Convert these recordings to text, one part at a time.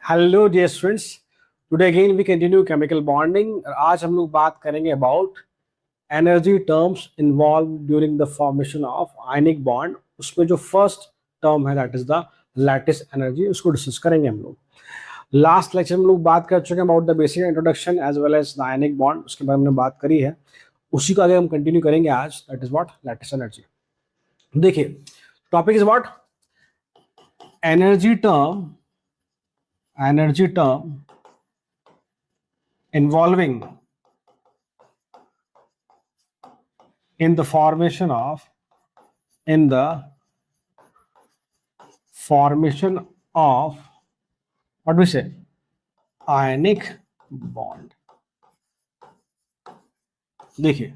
Hello dear students, today again we continue chemical bonding और आज हम लोग बात करेंगे about energy terms involve during the formation of ionic bond. उसमें जो फर्स्ट टर्म है that is the lattice energy, उसको डिस्कस करेंगे हम लोग। लास्ट लेक्चर में हम लोग बात कर चुके हैं about the basic introduction as well as the ionic bond, उसके बारे में हमने बात करी है। उसी को आगे हम कंटिन्यू करेंगे आज, that is what lattice energy. देखिए, topic is what energy term involving in the formation of what we say ionic bond। देखिए,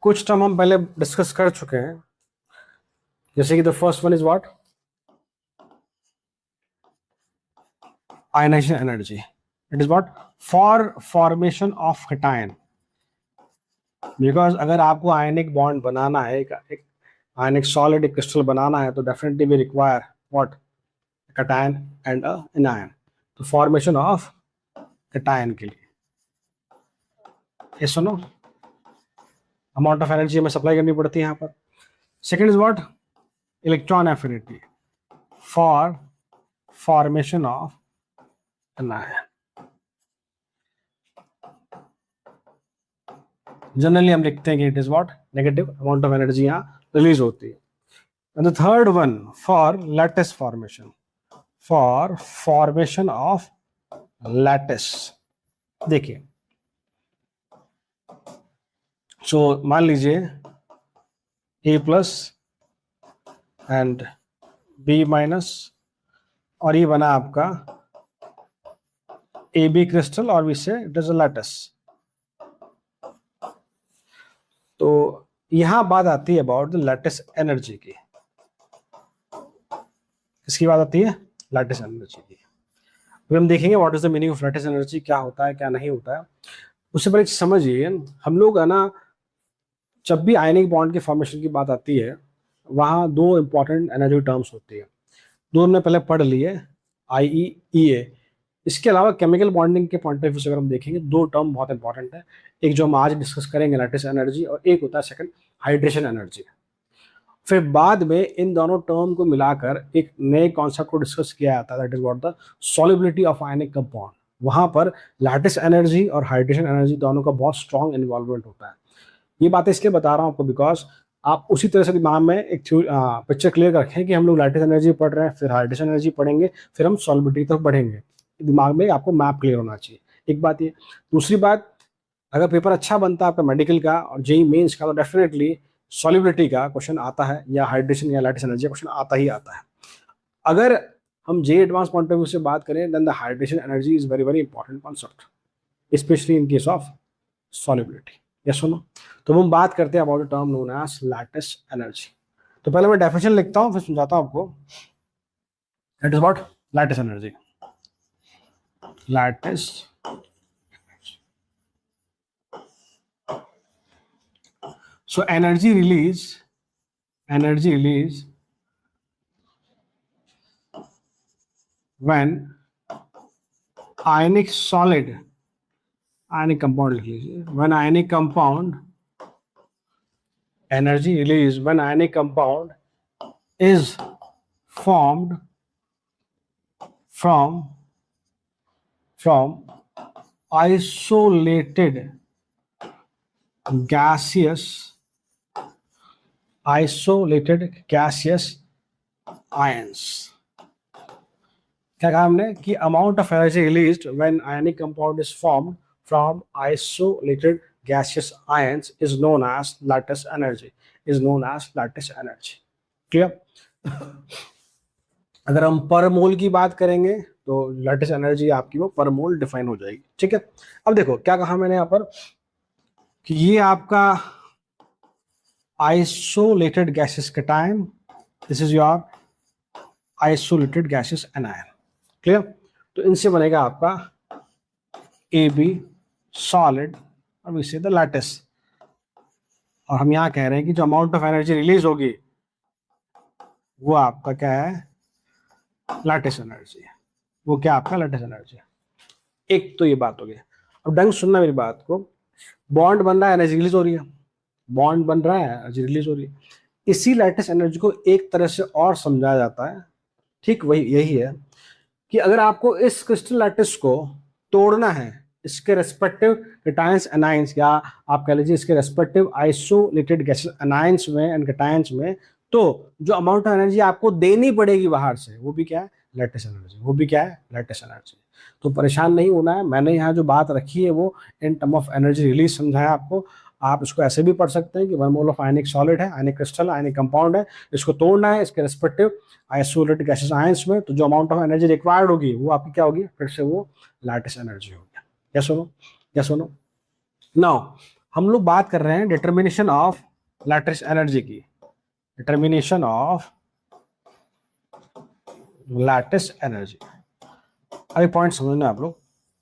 कुछ टर्म हम पहले डिस्कस कर चुके हैं, जैसे कि the first one is what ionization energy. It is what for formation of cation. Because अगर आपको आयनिक बॉन्ड बनाना है, एक आयनिक सॉलिड एक क्रिस्टल बनाना है, तो definitely we require what cation and anion. तो फॉर्मेशन ऑफ कैटायन के लिए ये सुनो अमाउंट ऑफ एनर्जी हमें सप्लाई करनी पड़ती है यहाँ पर। Second is what electron affinity for formation of anion. Generally हम लिखते हैं कि it is what negative amount of energy यहाँ रिलीज होती है। And the third one for lattice formation of lattice. देखिए, सो मान लीजिए ए प्लस एंड बी माइनस, और ये बना आपका ए बी क्रिस्टल और वी से इट इज अ लैटिस। तो यहां बात आती है अबाउट द लैटिस एनर्जी की। किसकी बात आती है? लैटिस एनर्जी की। अभी हम देखेंगे what is the meaning of lattice energy, क्या होता है क्या नहीं होता है। उससे पहले समझिए, हम लोग है ना, जब भी आयनिक बॉन्ड के फॉर्मेशन की बात आती है, वहां दो इंपॉर्टेंट एनर्जी टर्म्स होती है। दो हमने पहले पढ़ लिए, IEEA। इसके अलावा केमिकल बॉन्डिंग के पॉइंट ऑफ व्यू से अगर हम देखेंगे, दो टर्म बहुत इंपॉर्टेंट है। एक जो हम आज डिस्कस करेंगे लैटिस एनर्जी, और एक होता है सेकंड हाइड्रेशन एनर्जी। फिर बाद में इन दोनों टर्म को मिलाकर एक नए कॉन्सेप्ट को डिस्कस किया जाता है, that is what the solubility of ionic compound. वहां पर लैटिस एनर्जी और हाइड्रेशन एनर्जी दोनों का बहुत स्ट्रॉन्ग इन्वॉल्वमेंट होता है। ये बातें इसलिए बता रहा हूँ आपको बिकॉज आप उसी तरह से दिमाग में एक पिक्चर क्लियर रखें कि हम लोग लैटिस एनर्जी पढ़ रहे हैं, फिर हाइड्रेशन एनर्जी पढ़ेंगे, फिर हम सॉल्युबिलिटी तक बढ़ेंगे। दिमाग में आपको मैप क्लियर होना चाहिए, एक बात ये। दूसरी बात, अगर पेपर अच्छा बनता है आपका मेडिकल का और जेई मेंस का, तो डेफिनेटली सॉल्युबिलिटी का क्वेश्चन आता है, या हाइड्रेशन या लैटिस एनर्जी का क्वेश्चन आता ही आता है। अगर हम JEE advance point of view से बात करें, then the hydration energy is very very important concept, specially in case of solubility. Yes सुनो, तो हम बात करते हैं about the term known as lattice energy. तो पहले मैं डेफिनेशन लिखता हूं, फिर समझाता हूं आपको। That is what lattice energy. Lattice so energy release when ionic solid ionic compound लिख लीजिए, when ionic compound energy release when ionic compound is formed from isolated gaseous ions। क्या कहा हमने कि amount of energy released when ionic compound is formed from isolated gaseous ions is known as lattice energy, clear? अगर हम पर मोल की बात करेंगे तो लैटिस एनर्जी आपकी वो पर मोल डिफाइन हो जाएगी, ठीक है। अब देखो क्या कहा मैंने यहाँ पर कि ये आपका isolated gases cation, this is your isolated gases anion, clear? तो इनसे बनेगा आपका AB सॉलिड और वी से द लैटिस। और हम यहाँ कह रहे हैं कि जो अमाउंट ऑफ एनर्जी रिलीज होगी वो आपका क्या है? Lattice energy. वो क्या आपका लैटिस एनर्जी है। एक तो ये बात हो गई। अब ढंग से सुनना मेरी बात को, बॉन्ड बन रहा है, एनर्जी रिलीज हो रही है, बॉन्ड बन रहा है, एनर्जी रिलीज हो रही है। इसी लैटिस एनर्जी को एक तरह से और समझाया जाता है, ठीक वही यही है कि अगर आपको इस क्रिस्टल लैटिस को तोड़ना है, इसके रेस्पेक्टिव कैटायंस एनायंस, या आप कह लीजिए इसके रेस्पेक्टिव आइसोलेटेड गैसेस एनायंस में एंड कैटायंस में, तो जो अमाउंट ऑफ एनर्जी आपको देनी पड़ेगी बाहर से, वो भी क्या है, लैटिस एनर्जी। वो भी क्या है, लैटिस एनर्जी। तो परेशान नहीं होना है, मैंने यहाँ जो बात रखी है वो in term of energy release समझाया आपको। आप इसको ऐसे भी पढ़ सकते हैं कि 1 मोल ऑफ आयनिक सॉलिड है, आयनिक क्रिस्टल, आयनिक कंपाउंड है, इसको तोड़ना है इसके रेस्पेक्टिव आइसोलेटेड गैसेस आयंस में, तो जो अमाउंट ऑफ एनर्जी रिक्वायर्ड होगी वो आपकी क्या होगी, फिर से वो लैटिस एनर्जी होगी। यस सुनो, यस सुनो। नाउ हम लोग बात कर रहे हैं डिटर्मिनेशन ऑफ लैटिस एनर्जी की, डिटर्मिनेशन ऑफ लैटिस एनर्जी। अभी पॉइंट समझना आप लोग,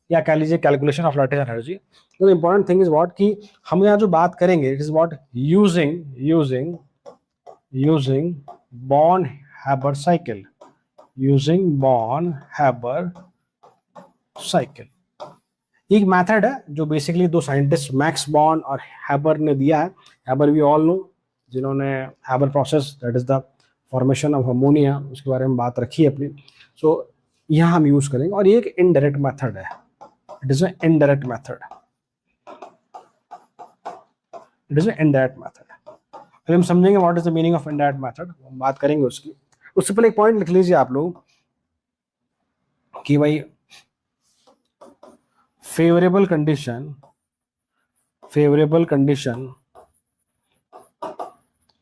या कह लीजिए कैलकुलेशन ऑफ लैटिस एनर्जी। तो इंपॉर्टेंट थिंग इज व्हाट कि हम यहाँ जो बात करेंगे it is what using born-Haber cycle, using born-Haber cycle. एक मेथड है जो बेसिकली दो साइंटिस्ट मैक्स बॉर्न और हैबर ने दिया है। हैबर वी ऑल नो, जिन्होंने Haber process that is the formation of ammonia, उसके बारे में बात रखी है अपनी। सो यहाँ हम यूज करेंगे, और ये एक इनडायरेक्ट मेथड है, it is an indirect method, it is an indirect method. अभी हम समझेंगे what is the meaning of indirect method, हम बात करेंगे उसकी। उससे पहले एक पॉइंट लिख लीजिए आप लोग कि भाई favorable condition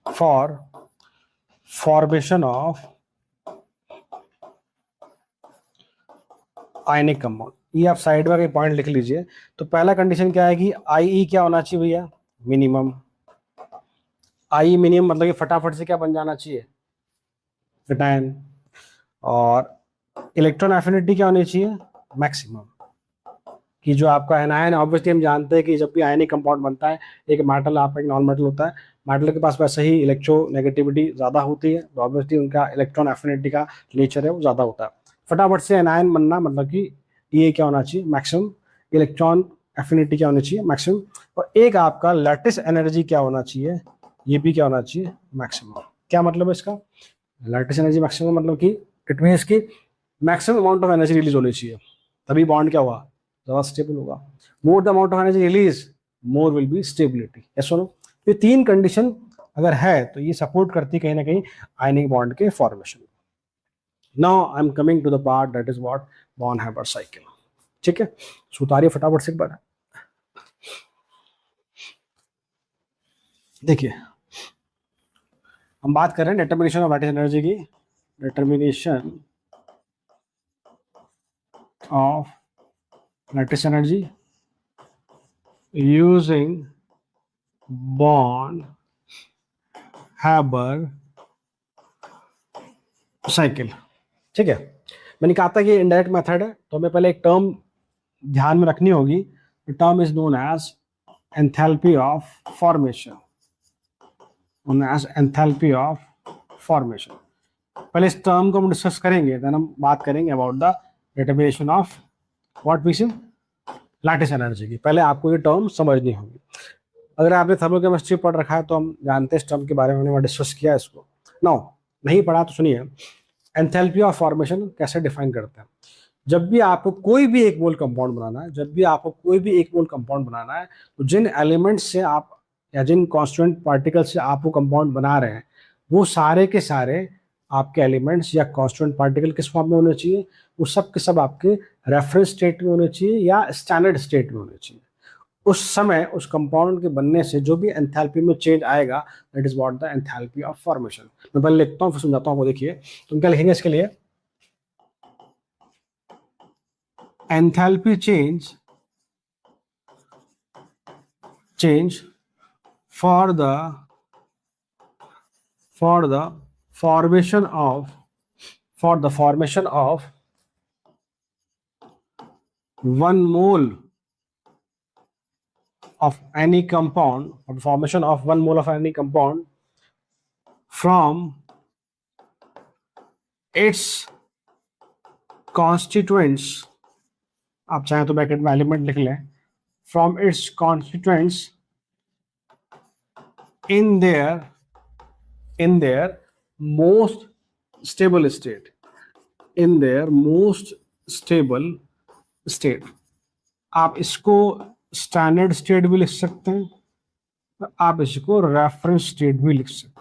for formation of ionic compound. ये आप साइड में पॉइंट लिख लीजिए। तो पहला कंडीशन क्या है कि आई क्या होना चाहिए भैया, मिनिमम। आई मिनिमम मतलब कि फटाफट से क्या बन जाना चाहिए, कैटायन। और इलेक्ट्रॉन एफिनिटी क्या होनी चाहिए, मैक्सिमम। कि जो आपका एनायन, ऑब्वियसली हम जानते हैं कि जब भी आयनिक कंपाउंड बनता है, एक मेटल आपका एक नॉन मेटल होता है, मेटल के पास वैसे ही इलेक्ट्रोनेगेटिविटी ज़्यादा होती है, तो ऑब्वियसली उनका इलेक्ट्रॉन एफिनिटी का नेचर है वो ज़्यादा होता है। फटाफट से एनायन बनना मतलब कि ये क्या होना चाहिए, मैक्सिमम। इलेक्ट्रॉन एफिनिटी क्या होनी चाहिए, मैक्सिमम। और एक आपका लैटिस एनर्जी क्या होना चाहिए, ये भी क्या होना चाहिए, मैक्सिमम। क्या मतलब है इसका, लैटिस एनर्जी मैक्सिमम मतलब कि इट मीन्स कि maximum amount of energy release होनी चाहिए, तभी बॉन्ड क्या हुआ, ज़्यादा स्टेबल होगा। More the amount of energy release, more will B stability. Yes और नो। ये तीन कंडीशन अगर है तो ये सपोर्ट करती कहीं ना कहीं आयनिक बॉन्ड के formation. Now I am coming to the part that is what, Born Haber cycle. ठीक है, सुतारिए फटाफट से एक बार। देखिए हम बात कर रहे हैं डिटर्मिनेशन ऑफ लैटिस एनर्जी की, determination of lattice energy using born-Haber cycle. ठीक है, मैंने कहा था कि इनडायरेक्ट मेथड है, तो हमें पहले एक टर्म ध्यान में रखनी होगी। The term is known as enthalpy of formation, known as enthalpy of formation. पहले इस टर्म को हम डिस्कस करेंगे, देन हम बात करेंगे about the determination of what we say lattice energy की। पहले आपको ये टर्म समझनी होगी। अगर आपने थर्मोकेमिस्ट्री पढ़ रखा है तो हम जानते हैं इस टर्म के बारे में, हमने डिस्कस किया है इसको। नाउ नहीं पढ़ा तो सुनिए, एंथैल्पी ऑफ फॉर्मेशन कैसे डिफाइन करते हैं। जब भी आपको कोई भी एक मोल कंपाउंड बनाना है, जब भी आपको कोई भी एक मोल कंपाउंड बनाना है, तो जिन एलिमेंट्स से आप या जिन कॉन्स्टिट्यूएंट पार्टिकल से आप वो कंपाउंड बना रहे हैं, वो सारे के सारे आपके एलिमेंट्स या कॉन्स्टिट्यूएंट पार्टिकल किस फॉर्म में होने चाहिए, वो सब के सब आपके रेफरेंस स्टेट में होने चाहिए या स्टैंडर्ड स्टेट में होने चाहिए। उस समय उस कंपाउंड के बनने से जो भी एंथैल्पी में चेंज आएगा, that is what the enthalpy of formation. मैं पहले लिखता हूँ फिर समझाता हूँ। देखिए तुम क्या लिखेंगे इसके लिए, enthalpy change for the formation of 1 mole of any compound, or the formation of 1 mole of any compound from its constituents, आप चाहें तो ब्रैकेट में एलिमेंट लिख लें, from its constituents in their most stable state, in their most stable state। आप इसको standard state भी लिख सकते हैं, आप इसको रेफरेंस स्टेट भी लिख सकते हैं,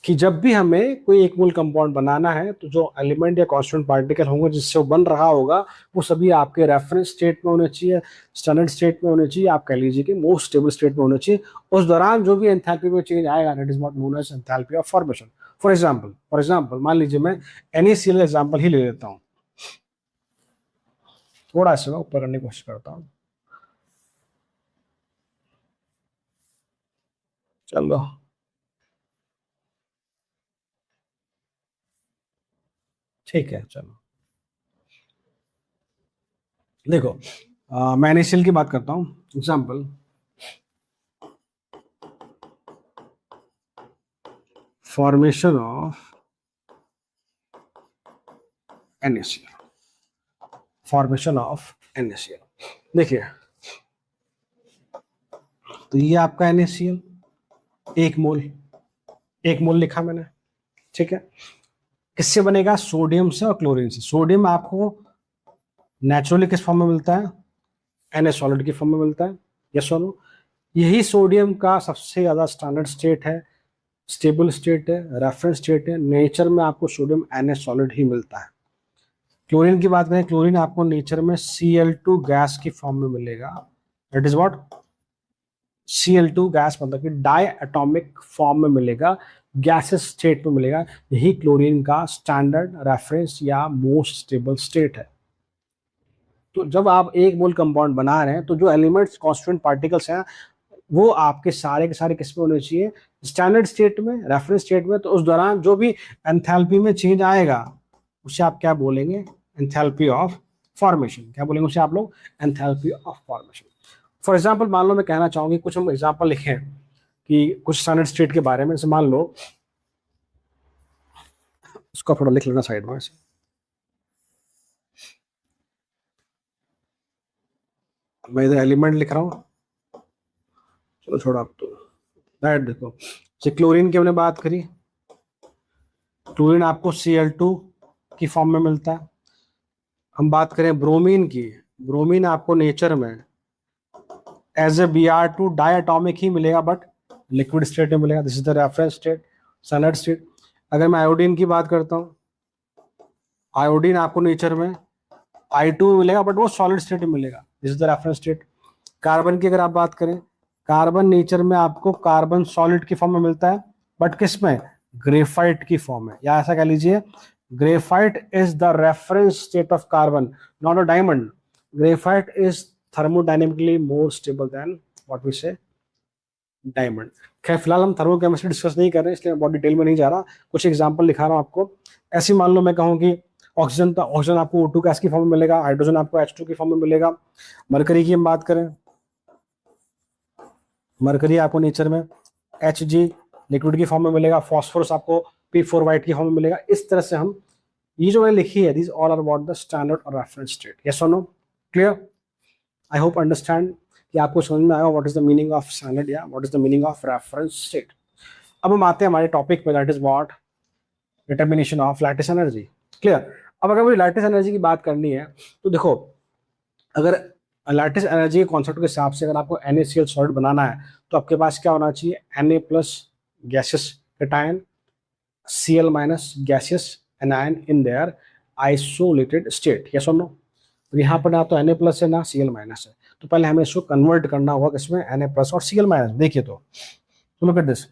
कि जब भी हमें कोई एक मोल कंपाउंड बनाना है तो जो एलिमेंट या कांस्टेंट पार्टिकल होंगे जिससे वो बन रहा होगा वो सभी आपके रेफरेंस स्टेट में होने चाहिए, स्टैंडर्ड स्टेट में होने चाहिए, आप कह लीजिए कि मोस्ट स्टेबल स्टेट में होने चाहिए। उस दौरान जो भी एंथैल्पी में चेंज आएगा that is not known as enthalpy of formation. For example मान लीजिए मैं NaCl एग्जांपल ही ले लेता हूँ, थोड़ा सा मैं ऊपर करने की कोशिश करता हूँ, चलो ठीक है। चलो देखो, मैं NaCl की बात करता हूँ, example formation of NaCl, formation of NaCl। देखिए तो ये आपका NaCl एक मोल लिखा मैंने, ठीक है। किससे बनेगा? सोडियम से और क्लोरीन से। सोडियम आपको नेचुरली किस फॉर्म में मिलता है? Na सॉलिड की फॉर्म में मिलता है, यस और नो। यही सोडियम का सबसे ज्यादा स्टैंडर्ड स्टेट है, स्टेबल स्टेट है, रेफरेंस स्टेट है। नेचर में आपको सोडियम Na सॉलिड ही मिलता है। क्लोरीन की बात करें, क्लोरीन आपको नेचर में Cl2 गैस की फॉर्म में मिलेगा, that is what Cl2 gas, मतलब कि डाई एटॉमिक फॉर्म में मिलेगा, गैसेस स्टेट में मिलेगा। यही क्लोरीन का स्टैंडर्ड, रेफरेंस या मोस्ट स्टेबल स्टेट है। तो जब आप एक मोल कंपाउंड बना रहे हैं तो जो एलिमेंट्स कांस्टेंट पार्टिकल्स हैं वो आपके सारे के सारे किस में होने चाहिए? स्टैंडर्ड स्टेट में, रेफरेंस स्टेट में। तो उस दौरान जो भी एंथैल्पी में चेंज आएगा उसे आप क्या बोलेंगे? Enthalpy of formation. क्या बोलेंगे उसे आप लोग? Enthalpy of formation. For example मान लो मैं कहना चाहूंगी, कुछ हम एग्जाम्पल लिखें कि कुछ स्टैंडर्ड स्टेट के बारे में। जैसे मान लो, उसको थोड़ा लिख लेना साइड में, मैं इधर एलिमेंट लिख रहा हूँ, चलो छोड़ो आप तो। दैट देखो, जैसे क्लोरीन की हमने बात करी, क्लोरीन आपको Cl2 की फॉर्म में मिलता है। हम बात करें ब्रोमीन की, ब्रोमीन आपको नेचर में एज ए Br2 डायटोमिक ही मिलेगा, बट लिक्विड स्टेट में मिलेगा। This is the reference state, standard state. अगर मैं आयोडीन की बात करता हूँ, आयोडीन आपको नेचर में I2 में मिलेगा, बट वो सॉलिड स्टेट में मिलेगा, this is the reference state. Carbon की अगर आप बात करें, कार्बन नेचर में आपको कार्बन सॉलिड की फॉर्म में मिलता है, बट किस में? ग्रेफाइट की फॉर्म में, या ऐसा कह लीजिए graphite is the reference state of carbon, not a diamond. Graphite is thermodynamically more stable than what we say diamond. खैर फिलहाल हम थर्मोकेमिस्ट्री डिस्कस नहीं कर रहे हैं, इसलिए बहुत डिटेल में नहीं जा रहा, कुछ एग्जांपल दिखा रहा हूं आपको। ऐसे मान लो मैं कहूँ कि ऑक्सीजन, तो ऑक्सीजन आपको O2 गैस की फॉर्म में मिलेगा, हाइड्रोजन आपको H2 की फॉर्म में मिलेगा। मरकरी की हम बात करें, मरकरी आपको नेचर में Hg लिक्विड की फॉर्म में मिलेगा, फॉस्फोरस आपको P4 वाइट की फॉर्म में मिलेगा। इस तरह से हम ये जो मैंने लिखी है, this all are about the standard और रेफरेंस स्टेट। यस और no? Clear? I hope understand कि आपको समझ में आया what is the meaning of standard या what is the meaning of reference state. अब हम आते हैं हमारे टॉपिक पे, that is what determination of lattice energy. Clear? अब अगर मुझे लैटिस एनर्जी की बात करनी है तो देखो, अगर लैटिस एनर्जी के कॉन्सेप्ट के हिसाब से अगर आपको NaCl सॉलिड बनाना है तो आपके पास क्या होना चाहिए? Na plus gaseous cation, Cl minus gaseous anion in their isolated state. Yes और नो? तो यहाँ पर ना तो Na प्लस है ना Cl माइनस है, तो पहले हमें इसको कन्वर्ट करना होगा किसमें? Na प्लस और Cl माइनस। देखिए तो लुक एट दिस,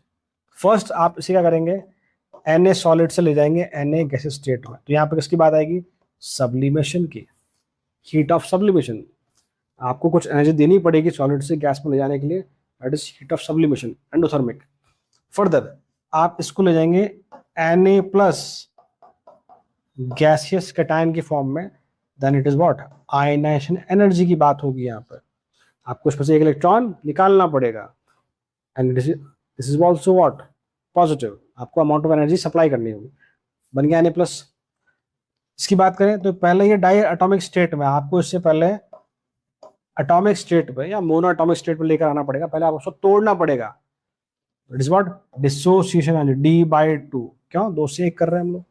फर्स्ट आप इसे क्या करेंगे? Na सॉलिड से ले जाएंगे Na गैसियस स्टेट में, तो यहाँ पर किसकी बात आएगी? सब्लिमेशन की, हीट ऑफ सब्लिमेशन। आपको कुछ एनर्जी देनी पड़ेगी सॉलिड से गैस में ले जाने के लिए, that is heat of sublimation, endothermic. Further आप इसको ले जाएंगे Na प्लस गैसियस कैटायन की फॉर्म में, then it is what? Ionization energy की बात होगी। यहाँ पर आपको इसमें से एक इलेक्ट्रॉन निकालना पड़ेगा, and this is also what? Positive. आपको अमाउंट ऑफ एनर्जी सप्लाई करनी होगी। बन गया Na+। इसकी बात करें तो पहले ये डाई एटॉमिक स्टेट में, आपको इससे पहले एटॉमिक स्टेट पे या मोनो एटॉमिक स्टेट पे लेकर आना पड़ेगा, पहले आपको उसको तोड़ना पड़ेगा। It is what dissociation energy, D/2। क्यों? 2 से 1 कर रहे हैं हम लोग,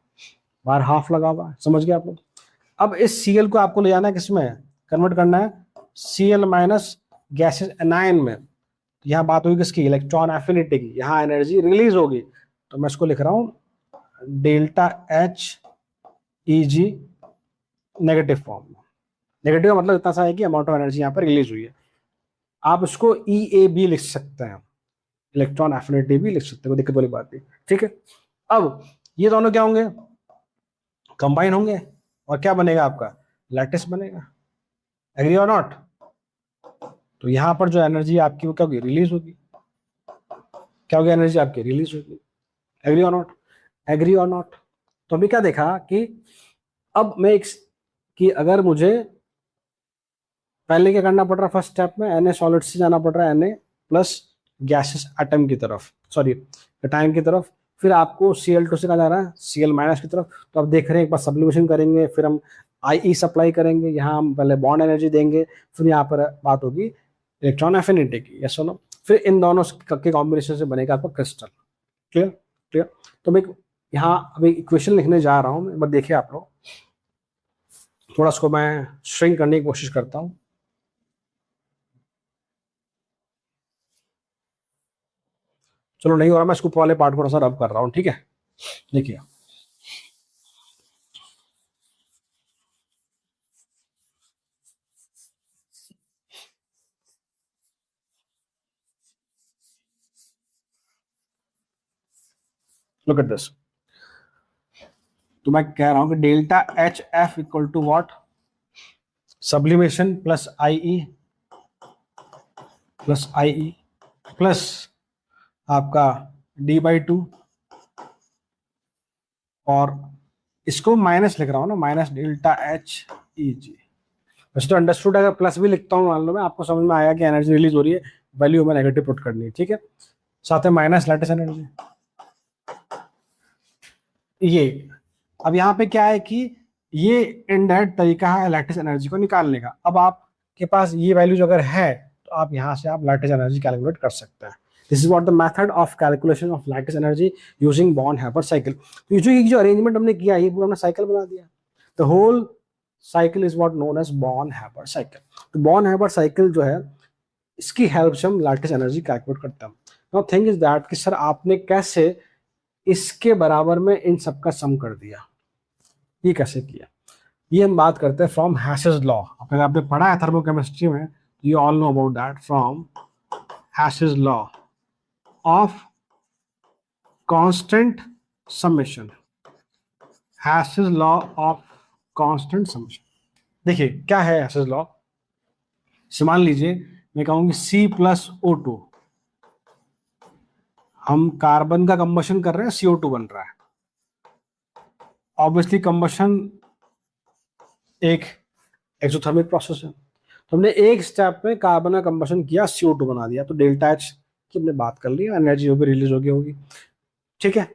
बाहर हाफ लगा हुआ है, समझ गए आप लोग। अब इस Cl को आपको ले जाना है किसमें, कन्वर्ट करना है Cl माइनस गैसेस एनायन में। यहाँ बात होगी किसकी, इलेक्ट्रॉन एफिनिटी की, यहाँ एनर्जी रिलीज होगी। तो मैं इसको लिख रहा हूं delta H Eg negative form में। नेगेटिव मतलब इतना सा है कि अमाउंट ऑफ एनर्जी यहाँ पर रिलीज हुई है। आप इसको EAB लिख सकते हैं, इलेक्ट्रॉन एफिनिटी भी लिख सकते हैं, कोई दिक्कत वाली बात नहीं, ठीक है। अब ये दोनों क्या होंगे, कंबाइन होंगे और क्या बनेगा आपका, लैटिस बनेगा। एग्री और नॉट? तो यहाँ पर जो एनर्जी आपकी वो क्या होगी, रिलीज होगी। क्या होगी, एनर्जी आपकी रिलीज होगी। एग्री और नॉट? एग्री और नॉट? तो अभी क्या देखा कि अब मैं एक कि अगर मुझे पहले क्या करना पड़ रहा है, फर्स्ट स्टेप में Na सॉलिड से जाना पड़ रहा है Na प्लस गैसेस एटम की तरफ, सॉरी कैटायन की तरफ, फिर आपको Cl2 से कहा जा रहा है Cl माइनस की तरफ। तो आप देख रहे हैं एक बार सब्लिमेशन करेंगे, फिर हम IE सप्लाई करेंगे, यहाँ हम पहले बॉन्ड एनर्जी देंगे, फिर यहाँ पर बात होगी इलेक्ट्रॉन एफिनिटी की, यस और नो। फिर इन दोनों के कॉम्बिनेशन से बनेगा आपका क्रिस्टल। क्लियर? क्लियर? तो मैं यहाँ अभी इक्वेशन लिखने जा रहा हूँ, एक बार देखिए आप लोग, थोड़ा इसको मैं श्रिंक करने की कोशिश करता हूँ। चलो नहीं हो रहा, मैं इसको वाले पार्ट को थोड़ा सा रब कर रहा हूँ, ठीक है। देखिए लुक एट दिस। तो मैं कह रहा हूं कि delta HF equal to what, sublimation plus IE plus आपका D/2, और इसको माइनस लिख रहा हूं ना, माइनस डेल्टा HEG। वैसे तो अंडरस्टूड, अगर प्लस भी लिखता हूँ मान लो मैं, आपको समझ में आया कि एनर्जी रिलीज हो रही है, वैल्यू में नेगेटिव पुट करनी है, ठीक है। साथ में माइनस लैटिस एनर्जी। ये अब यहाँ पे क्या है कि ये इनडायरेक्ट तरीका है लैटिस एनर्जी को निकालने का। अब आपके पास ये वैल्यूज अगर है तो आप यहाँ से आप लैटिस एनर्जी कैलकुलेट कर सकते हैं। This is what the method of calculation of lattice energy using born-hyper cycle. तो ये जो अरेंजमेंट हमने किया, ये पूरा हमने साइकिल बना दिया। The whole cycle is what known as Born Haber cycle. तो बॉर्न-हाइपर साइकिल जो है, इसकी हेल्प से हम लैटिस एनर्जी कैलकुलेट करते हैं। नाउ थिंग इज दैट कि सर आपने कैसे इसके बराबर में इन सबका सम कर दिया, ये कैसे किया, ये हम बात करते हैं फ्रॉम हैशेस लॉ। अगर आपने पढ़ा है थर्मोकेमिस्ट्री में, you all know about that, from hashes law of constant summation. Hashes law of constant summation. देखिए क्या है हैशेस लॉ। मान लीजिए मैं कहूंगी C+O2, हम कार्बन का कंबशन कर रहे हैं, CO2 बन रहा है। ऑब्वियसली कंबशन एक एक्सोथर्मिक प्रोसेस है, तो हमने एक स्टेप में कार्बन का कंबशन किया, CO2 बना दिया। तो डेल्टा H की हमने बात कर ली, एनर्जी होगी रिलीज होगी, ठीक है।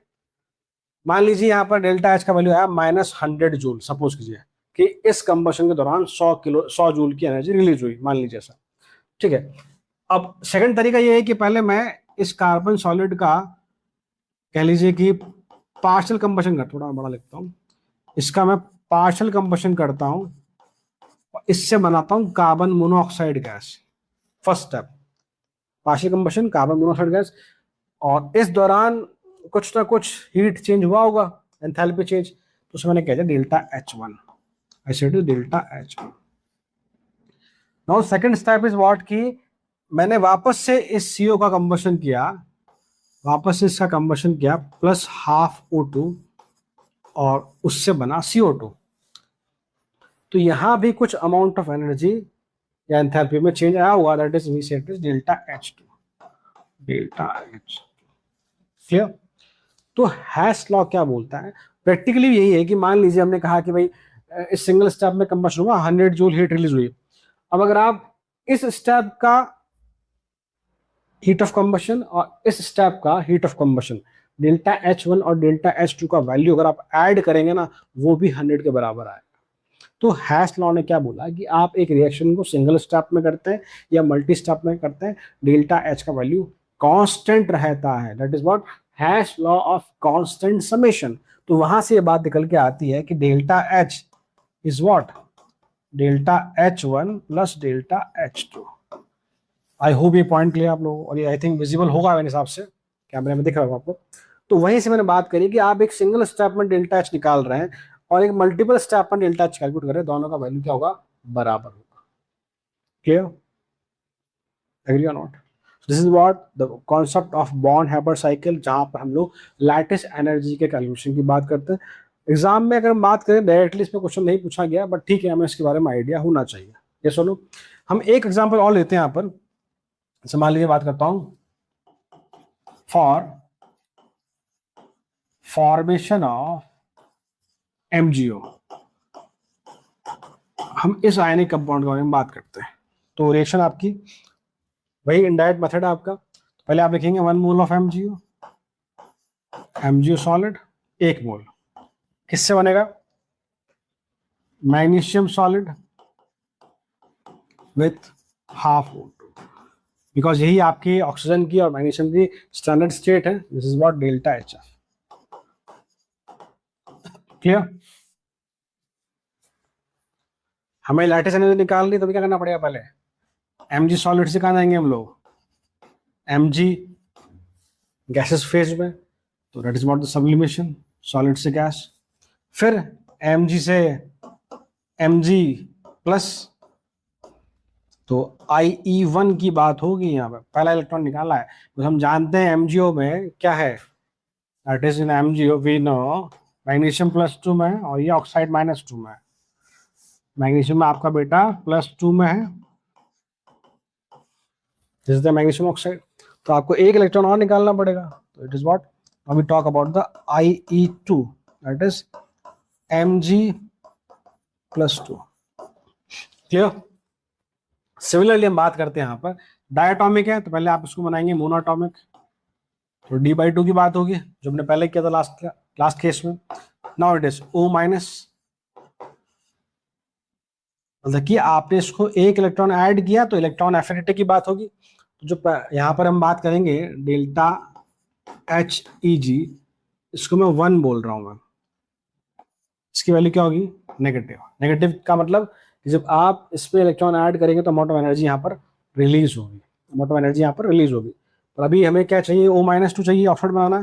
मान लीजिए यहाँ पर डेल्टा H का वैल्यू आया -100 जूल। सपोज कीजिए कि इस कंबशन के दौरान 100 जूल की एनर्जी रिलीज हुई, मान लीजिए ऐसा, ठीक है। अब सेकंड तरीका ये है कि पहले मैं इस कार्बन सॉलिड का कह लीजिए कि पार्शियल कंबशन कर, थोड़ा बड़ा लिखता हूं, इसका मैं पार्शियल कंबशन करता हूं, इससे बनाता हूं carbon monoxide gas. First step partial combustion, carbon monoxide gas, और इस दौरान कुछ ना कुछ हीट चेंज हुआ होगा, एंथैल्पी चेंज, तो उसे मैंने कह दिया delta H1। I said delta H1। Now second step is what कि मैंने वापस से इस CO का कंबशन किया, वापस से इसका कंबशन किया प्लस हाफ O2, और उससे बना CO2। तो यहां भी कुछ अमाउंट ऑफ एनर्जी या एंथैल्पी में चेंज आया हुआ, that is we said is delta H2। Clear? तो हैश लॉ क्या बोलता है प्रैक्टिकली, यही है कि मान लीजिए हमने कहा कि भाई इस सिंगल स्टेप में कंबशन हुआ, 100 जूल हीट रिलीज हुई। अब अगर आप इस स्टेप का हीट ऑफ कंबशन और इस स्टेप का heat of combustion delta H1 और डेल्टा H2 का वैल्यू अगर आप ऐड करेंगे ना, वो भी 100 के बराबर आएगा। तो हैश लॉ ने क्या बोला कि आप एक रिएक्शन को सिंगल स्टेप में करते हैं या मल्टी स्टेप में करते हैं, डेल्टा H का वैल्यू कांस्टेंट रहता है। That is what hash law of constant summation. तो वहां से ये बात निकल के आती है कि delta H is what delta H1 plus delta H2। I hope ये पॉइंट क्लियर आप लोगों को, और ये आई थिंक विजिबल होगा मेरे हिसाब से, कैमरे में दिख रहा होगा आपको। तो वहीं से मैंने बात करी कि आप एक सिंगल स्टेप में डेल्टा H निकाल रहे हैं और एक मल्टीपल स्टेप में डेल्टा H कैलकुलेट कर रहे हैं, दोनों का वैल्यू क्या होगा, बराबर होगा। क्लियर, एग्री और not? This is what the concept of born Haber cycle, जहां पर हम लोग लैटिस एनर्जी के कैलकुलेशन की बात करते हैं। एग्जाम में अगर हम बात करें डायरेक्टली इसमें क्वेश्चन नहीं पूछा गया, बट ठीक है, हमें इसके बारे में आइडिया होना चाहिए। ये सुनो, हम एक एग्जाम्पल और लेते हैं यहाँ पर। मान लीजिए बात करता हूं फॉर फॉर्मेशन ऑफ MgO। हम इस आयनिक कंपाउंड के बारे में बात करते हैं। तो रिएक्शन आपकी वही इनडायरेक्ट मेथड है आपका। पहले आप लिखेंगे 1 मोल ऑफ MgO सॉलिड, 1 मोल किससे बनेगा, magnesium solid with half O2, because यही आपकी ऑक्सीजन की और मैग्नीशियम की स्टैंडर्ड स्टेट है। This is what delta HF। Clear? हमें लैटिस एनर्जी निकालनी, तो क्या करना पड़ेगा, पहले Mg सॉलिड से कहाँ जाएंगे हम लोग, Mg गैसेस फेज में, तो that is what the sublimation, solid से गैस। फिर Mg से Mg प्लस, तो IE1 की बात होगी। यहाँ पर पहला इलेक्ट्रॉन निकाला है, तो हम जानते हैं MgO में क्या है, that is in MgO we know magnesium +2 में और ये ऑक्साइड -2 में। मैग्नीशियम में आपका बेटा +2 में है, this is the magnesium oxide. तो आपको एक इलेक्ट्रॉन और निकालना पड़ेगा, तो it is what we talk about the IE2, that is Mg+2। Clear? Similarly हम बात करते हैं यहाँ पर डायटोमिक है, तो पहले आप इसको बनाएंगे मोनोटॉमिक, तो D/2 की बात होगी, जो हमने पहले किया था लास्ट केस में। नाउ इट इज O-, मतलब कि आपने इसको एक इलेक्ट्रॉन ऐड किया तो इलेक्ट्रॉन एफिनिटी की बात होगी। तो जो यहाँ पर हम बात करेंगे डेल्टा HEG, इसको मैं 1 बोल रहा हूँ मैं, इसकी वैल्यू क्या होगी, नेगेटिव। नेगेटिव का मतलब कि जब आप इस पे इलेक्ट्रॉन ऐड करेंगे तो अमाउंट ऑफ एनर्जी यहाँ पर रिलीज होगी, अमाउंट ऑफ एनर्जी यहाँ पर रिलीज होगी। पर अभी हमें क्या चाहिए, O-2 चाहिए ऑक्साइड बनाना,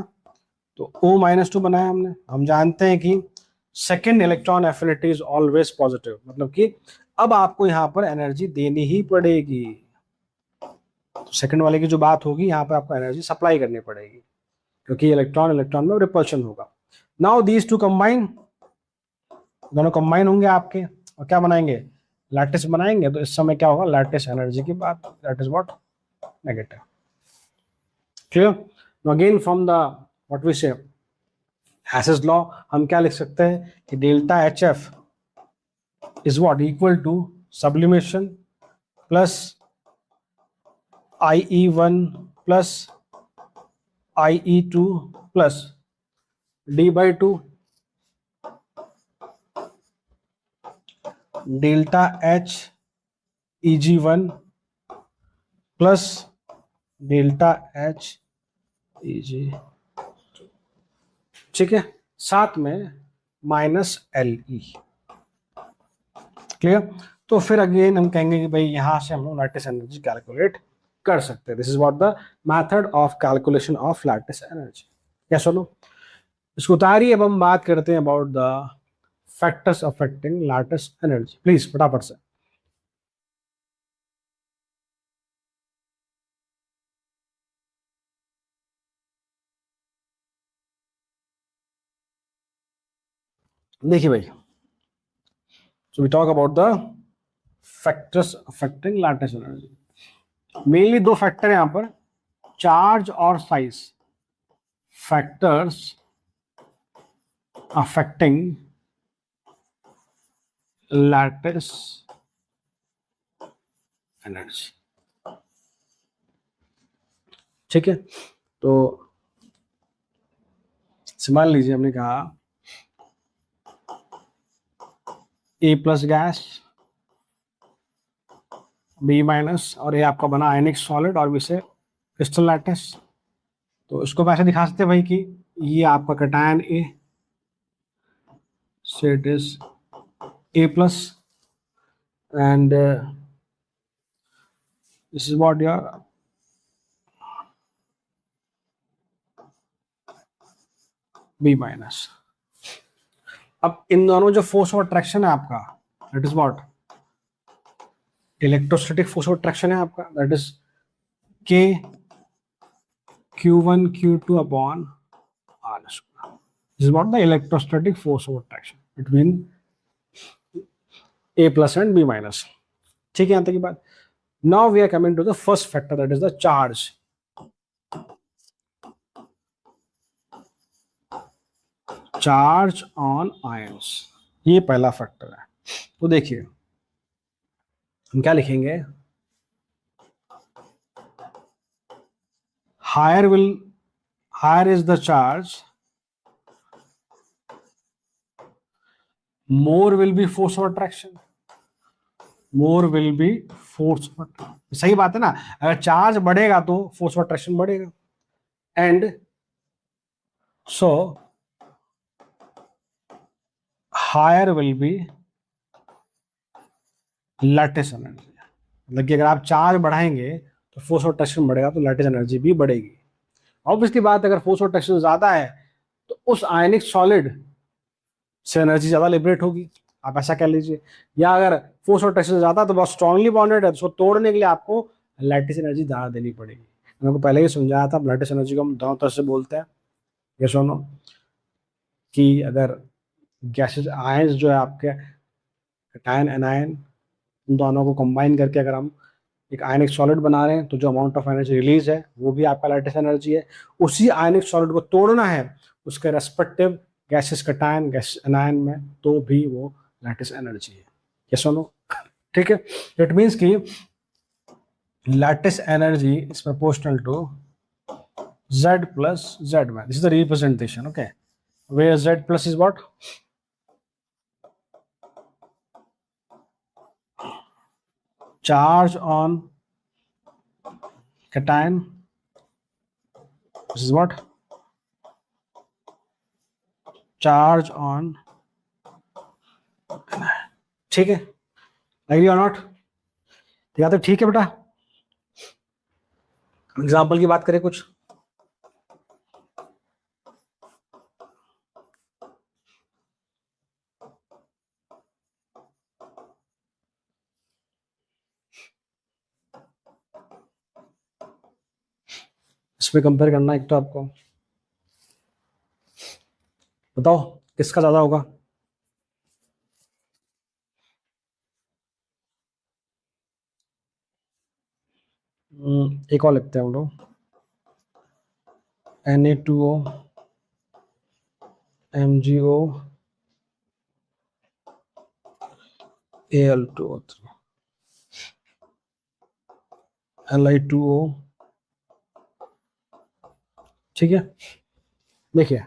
तो O-2 बनाया हमने। हम जानते हैं कि second electron affinity is always positive, मतलब कि अब आपको यहाँ पर एनर्जी देनी ही पड़ेगी। तो सेकंड वाले की जो बात होगी, यहाँ पर आपको एनर्जी सप्लाई करनी पड़ेगी, क्योंकि इलेक्ट्रॉन इलेक्ट्रॉन में रिपल्शन होगा। नाउ दीज टू कंबाइन, दोनों कंबाइन होंगे आपके और क्या बनाएंगे, लैटिस बनाएंगे। तो इस समय क्या होगा, लैटिस एनर्जी की बात, that is what negative. Clear? Now again from the what we say Hess's law, हम क्या लिख सकते हैं कि delta HF is what equal to sublimation plus IE1 plus IE2 plus D/2 delta HEG1 plus delta HEG, ठीक है, साथ में -LE। क्लियर? तो फिर अगेन हम कहेंगे कि भाई यहां से हम लोग लैटिस एनर्जी कैलकुलेट कर सकते हैं। This is what the method of calculation of lattice energy. क्या सुनो, इसको उतारिए। अब हम बात करते हैं about the factors affecting lattice energy. Please फटाफट से। देखिए भाई, so we talk about the factors affecting lattice energy. Mainly दो फैक्टर है यहां पर, चार्ज और size. Factors affecting lattice energy, ठीक है। तो मान लीजिए हमने कहा A plus gas, B minus, और ये आपका बना आयनिक सॉलिड और इसे क्रिस्टल लैटिस। तो इसको ऐसे दिखा सकते हैं भाई कि ये आपका cation A, so it is A plus, and this is what your B minus। अब इन दोनों जो फोर्स ऑफ अट्रैक्शन है आपका, that is what, electrostatic force of attraction है आपका, that is K Q1 Q2 upon R square. This is what the electrostatic force of attraction between A plus and B minus. ठीक है, यहां तक की बात। Now we are coming to the first factor, that is the charge. Charge on ions, ये पहला factor है। तो देखिए हम क्या लिखेंगे, higher is the charge, more will be force of attraction, more will be force of attraction. सही बात है ना, अगर चार्ज बढ़ेगा तो फोर्स ऑफ अट्रैक्शन बढ़ेगा। And so higher will be lattice energy, मतलब कि अगर आप चार्ज बढ़ाएंगे तो फोर्स ऑफ अट्रैक्शन बढ़ेगा, तो लैटिस एनर्जी भी बढ़ेगी। ऑब्वियसली बात, अगर फोर्स ऑफ अट्रैक्शन ज्यादा है तो उस आयनिक सॉलिड से एनर्जी ज्यादा लिबरेट होगी, आप ऐसा कह लीजिए। या अगर फोर्स ऑफ अट्रैक्शन ज्यादा है तो बहुत स्ट्रांगली बॉन्डेड है, तो उसको तोड़ने के लिए आपको लैटिस एनर्जी ज्यादा देनी पड़ेगी। मैंने आपको पहले ही समझाया था, लैटिस एनर्जी को हम दोनों तरह से बोलते हैं, ये सुनो, कि अगर गैसेस आयंस जो है आपके कैटायन एनायन, उन दोनों को कंबाइन करके अगर हम एक आयनिक सॉलिड बना रहे हैं तो जो अमाउंट ऑफ एनर्जी रिलीज है वो भी आपका लैटिस एनर्जी है। उसी आयनिक सॉलिड को तोड़ना है उसके respective gases cation gas anion में, तो भी वो लैटिस एनर्जी है। ये सुनो, ठीक है। इट मीन्स कि lattice energy is proportional to Z plus Z man। This is the representation, okay, where Z plus is what, charge on cation, this is what, charge on, ठीक है, agree or not? या तो ठीक है बेटा। Example की बात करें कुछ, इसमें कंपेयर करना, एक तो आपको बताओ किसका ज्यादा होगा। एक और लिखते हैं हम लोग, Na2O MgO Al2O3 Li2O। ठीक है, देखिए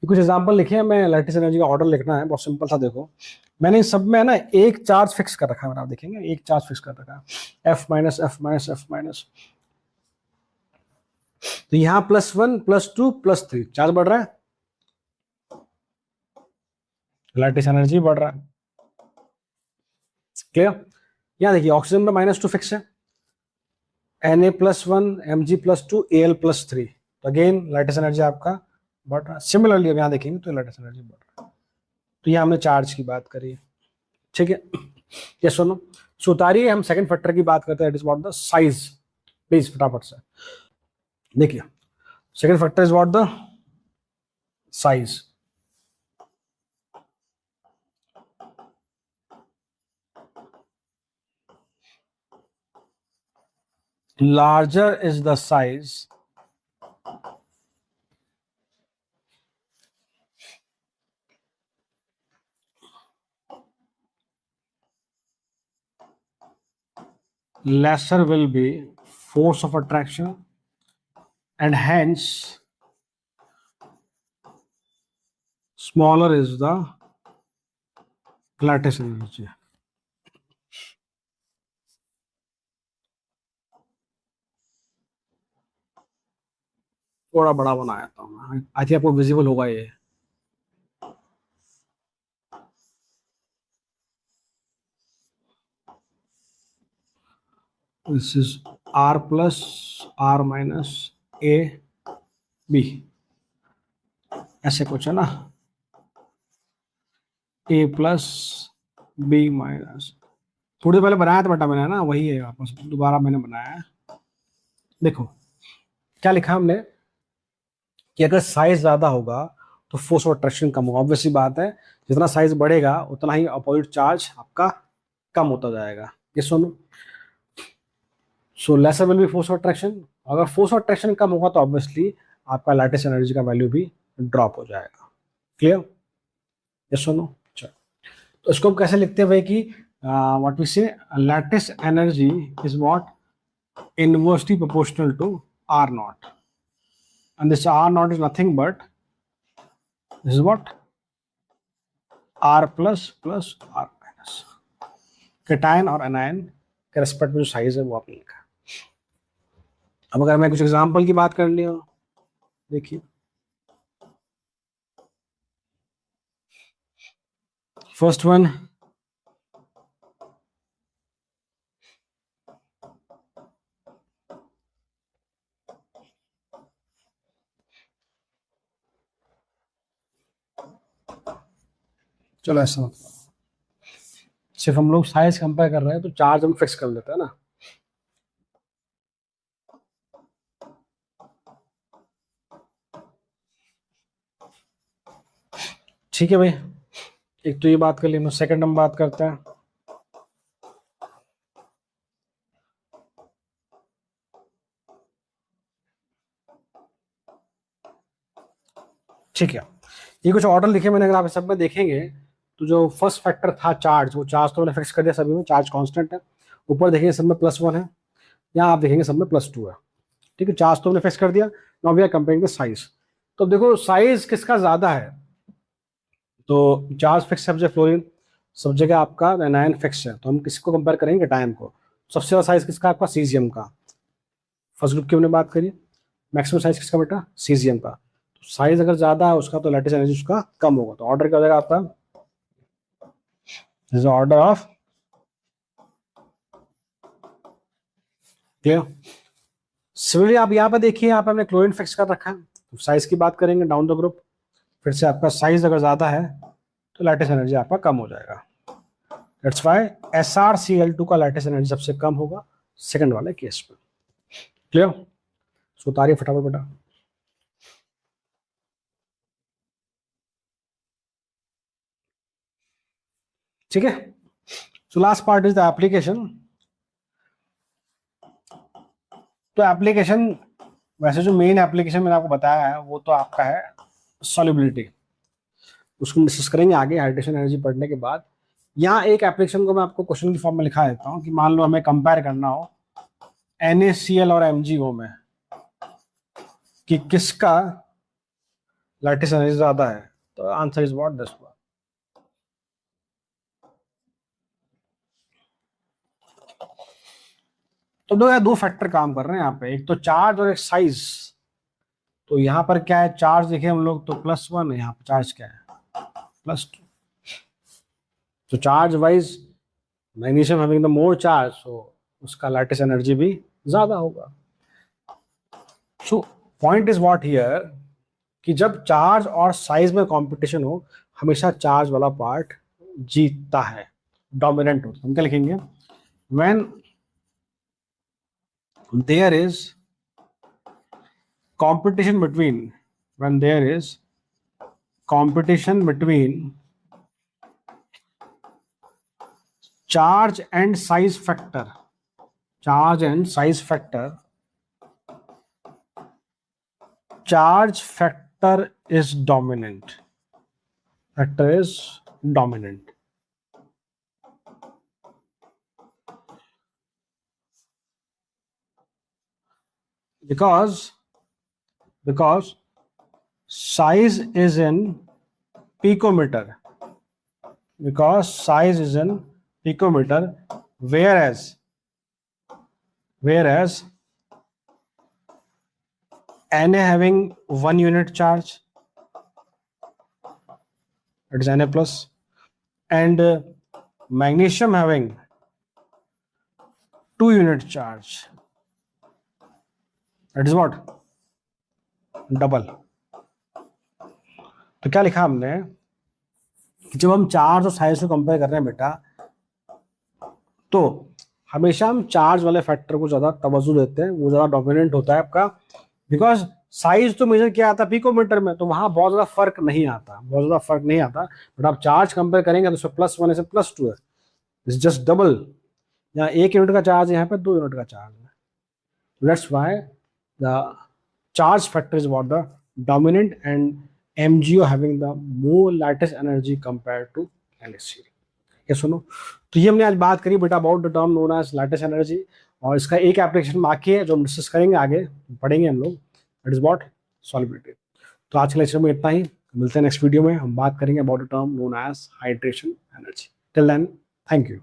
कुछ एग्जांपल लिखे हैं, मैं लैटिस एनर्जी का ऑर्डर लिखना है, बहुत सिंपल सा। देखो मैंने इन सब में ना एक चार्ज फिक्स कर रखा है, आप देखेंगे एक चार्ज फिक्स कर रखा है, F minus F minus F minus. तो यहाँ +1 +2 +3 चार्ज बढ़ रहा है, लैटिस एनर्जी बढ़ रहा है। क्लियर। यहाँ देखिए ऑक्सीजन में -2 फिक्स है, Na+1 Mg+2 Al+3, तो अगेन लैटिस एनर्जी आपका बढ़ रहा है। सिमिलरली अब यहाँ देखेंगे तो लैटिस एनर्जी बढ़ रहा है। तो यहाँ हमने चार्ज की बात करी, ठीक है। ये सुनो, सो उतारिए, हम सेकंड फैक्टर की बात करते हैं, it is what the size. Please फटाफट से देखिए, second factor is what the size. Larger is the size, lesser will be force of attraction, and hence smaller is the lattice energy. थोड़ा बड़ा बनाया था मैं, आई थिंक आपको visible होगा ये। This is r plus r minus a b, ऐसे कुछ है ना, a प्लस b माइनस, थोड़ी देर पहले बनाया था बेटा मैंने ना, वही है वापस दोबारा मैंने बनाया है। देखो क्या लिखा हमने कि अगर साइज ज्यादा होगा तो फोर्स ऑफ अट्रैक्शन कम होगा। ऑब्वियसली बात है, जितना साइज बढ़ेगा उतना ही अपोजिट चार्ज आपका कम होता जाएगा। ये सुनो, so lesser will be force of attraction. अगर फोर्स ऑफ अट्रैक्शन कम होगा तो ऑब्वियसली आपका लैटिस एनर्जी का वैल्यू भी ड्रॉप हो जाएगा। क्लियर? ये सुनो, चलो तो इसको हम कैसे लिखते हैं भाई कि what we say lattice energy is what inversely proportional to R naught, and this R naught is nothing but this is what R plus plus R minus, cation और एनायन के रेस्पेक्ट में जो साइज है वो आपने लिखा है। अब अगर मैं कुछ एग्जांपल की बात कर ली हो, देखिए फर्स्ट वन, चलो ऐसा मतलब सिर्फ हम लोग साइज कंपेयर कर रहे हैं तो चार्ज हम फिक्स कर लेते हैं ना। ठीक है भाई, एक तो ये बात कर ली, सेकंड हम बात करते हैं। ठीक है, ये कुछ ऑर्डर लिखे मैंने, अगर आप सब में देखेंगे तो जो फर्स्ट फैक्टर था चार्ज, वो चार्ज तो मैंने फिक्स कर दिया सभी में, चार्ज कांस्टेंट है। ऊपर देखेंगे सब में +1 है, यहाँ आप देखेंगे सब में +2 है। ठीक है, चार्ज तो हमने फिक्स कर दिया। Now we are comparing the size. तो देखो साइज किसका ज्यादा है, तो चार्ज फिक्स सब जगह फ्लोरीन, सब जगह आपका एनायन फिक्स है, तो हम किसको कंपेयर करेंगे, टाइम को। सबसे ज्यादा साइज किसका, आपका सीजियम का। फर्स्ट ग्रुप की हमने बात करी, मैक्सिमम साइज किसका बेटा, सीजियम का। तो साइज अगर ज्यादा है उसका तो लैटिस एनर्जी उसका कम होगा, तो ऑर्डर क्या हो जाएगा आपका, this order of, clear. Similarly आप यहाँ पे देखिए, यहाँ पे हमने क्लोरीन फिक्स कर रखा है, तो साइज की बात करेंगे डाउन द ग्रुप, फिर से आपका साइज अगर ज्यादा है तो लैटिस एनर्जी आपका कम हो जाएगा। दैट्स व्हाई SrCl2 का लैटिस एनर्जी सबसे कम होगा सेकंड वाले केस में। क्लियर? सो उतारिए फटाफट बेटा। ठीक है, so last part is the application. तो एप्लीकेशन, वैसे जो मेन एप्लीकेशन मैंने आपको बताया है वो तो आपका है सॉल्युबिलिटी, उसको हम डिस्कस करेंगे आगे हाइड्रेशन एनर्जी पढ़ने के बाद। यहाँ एक एप्लीकेशन को मैं आपको क्वेश्चन की फॉर्म में लिखा देता हूँ कि मान लो हमें कंपेयर करना हो NaCl और MgO में कि किसका लैटिस एनर्जी ज्यादा है, तो answer is what, this one. तो दो फैक्टर काम कर रहे हैं यहाँ पे, एक तो चार्ज और एक साइज। तो यहाँ पर क्या है, चार्ज देखें हम लोग तो +1 है, यहाँ पर चार्ज क्या है, +2। तो charge wise magnesium having the more charge, so उसका लैटिस एनर्जी भी ज्यादा होगा। So point is what here कि जब चार्ज और साइज में कंपटीशन हो, हमेशा चार्ज वाला पार्ट जीतता है, डोमिनेंट होता है। हम क्या लिखेंगे, when there is competition between, when there is competition between charge and size factor, charge and size factor, charge factor is dominant, factor is dominant, because size is in picometer, because size is in picometer, whereas Na having 1 unit charge, that is Na plus, and magnesium having 2 unit charge, that is what, double. तो क्या लिखा हमने कि जब हम charge और size को compare कर रहे हैं बेटा, तो हमेशा हम चार्ज वाले फैक्टर को ज्यादा तवज्जो देते हैं, वो ज्यादा डोमिनेंट होता है आपका, बिकॉज साइज तो मेजर क्या आता है पिकोमीटर में, तो वहां बहुत ज्यादा फर्क नहीं आता, बट आप चार्ज कंपेयर करेंगे तो उसमें +1 से +2 है, इट्स जस्ट डबल। यहाँ 1 यूनिट का चार्ज है, यहाँ पे 2 यूनिट का चार्ज है, that's why the charge factor is what the dominant, and MgO having the more lattice energy compared to LHC। ये सुनो, तो ये हमने आज बात करी बेटा about the term known as lattice energy, और इसका एक एप्लीकेशन बाकी है जो हम डिस्कस करेंगे, आगे पढ़ेंगे हम लोग, दैट इज व्हाट, सॉल्युबिलिटी। तो आज के लेक्चर में इतना ही, मिलते हैं नेक्स्ट वीडियो में, हम बात करेंगे about the term known as hydration energy. Till then, thank you.